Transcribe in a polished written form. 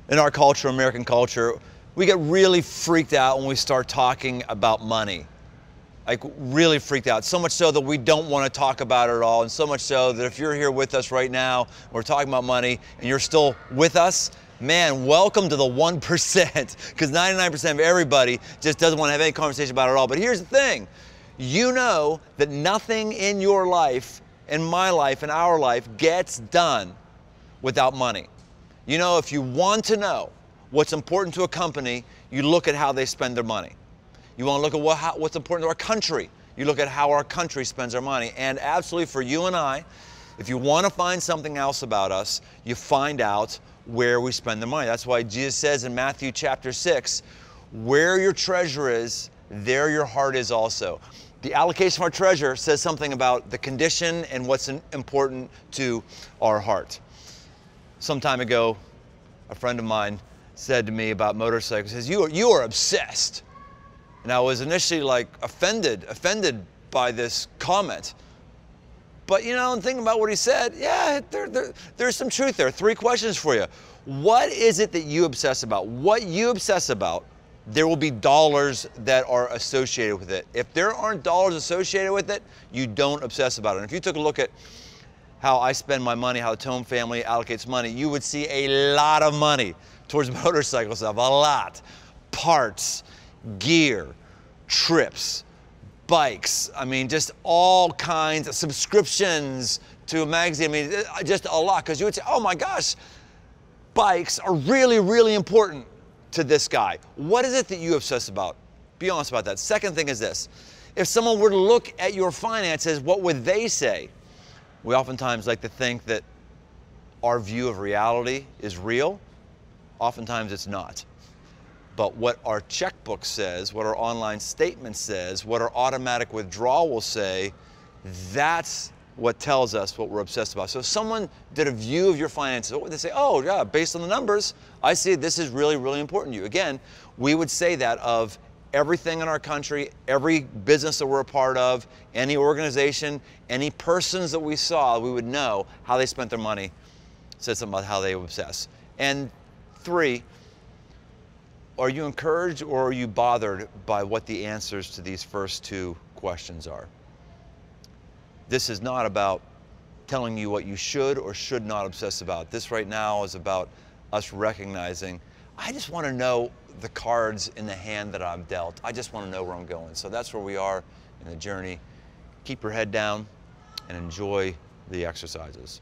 In our culture, American culture, we get really freaked out when we start talking about money. Like really freaked out, so much so that we don't want to talk about it at all, and so much so that if you're here with us right now, we're talking about money, and you're still with us, man, welcome to the 1%, because 99% of everybody just doesn't want to have any conversation about it at all. But here's the thing, you know that nothing in your life, in my life, in our life, gets done without money. You know, if you want to know what's important to a company, you look at how they spend their money. You want to look at what's important to our country. You look at how our country spends our money. And absolutely for you and I, if you want to find something else about us, you find out where we spend the money. That's why Jesus says in Matthew chapter 6, where your treasure is, there your heart is also. The allocation of our treasure says something about the condition and what's important to our heart. Some time ago, a friend of mine said to me about motorcycles, he says, you are obsessed. And I was initially like offended by this comment. But you know, thinking about what he said, yeah, there's some truth there. 3 questions for you. What is it that you obsess about? What you obsess about, there will be dollars that are associated with it. If there aren't dollars associated with it, you don't obsess about it. And if you took a look at how I spend my money, how the Tome family allocates money, you would see a lot of money towards motorcycle stuff, a lot. Parts, gear, trips, bikes, I mean, just all kinds of subscriptions to a magazine. I mean, just a lot, because you would say, oh my gosh, bikes are really, really important to this guy. What is it that you obsess about? Be honest about that. Second thing is this. If someone were to look at your finances, what would they say? We oftentimes like to think that our view of reality is real. Oftentimes it's not. But what our checkbook says, what our online statement says, what our automatic withdrawal will say, that's what tells us what we're obsessed about. So if someone did a view of your finances, what would they say? Oh yeah, based on the numbers, I see this is really, really important to you. Again, we would say that of everything in our country, every business that we're a part of, any organization, any persons that we saw, we would know how they spent their money, said something about how they obsess. And 3, are you encouraged or are you bothered by what the answers to these first 2 questions are? This is not about telling you what you should or should not obsess about. This right now is about us recognizing, I just want to know the cards in the hand that I'm dealt. I just want to know where I'm going. So that's where we are in the journey. Keep your head down and enjoy the exercises.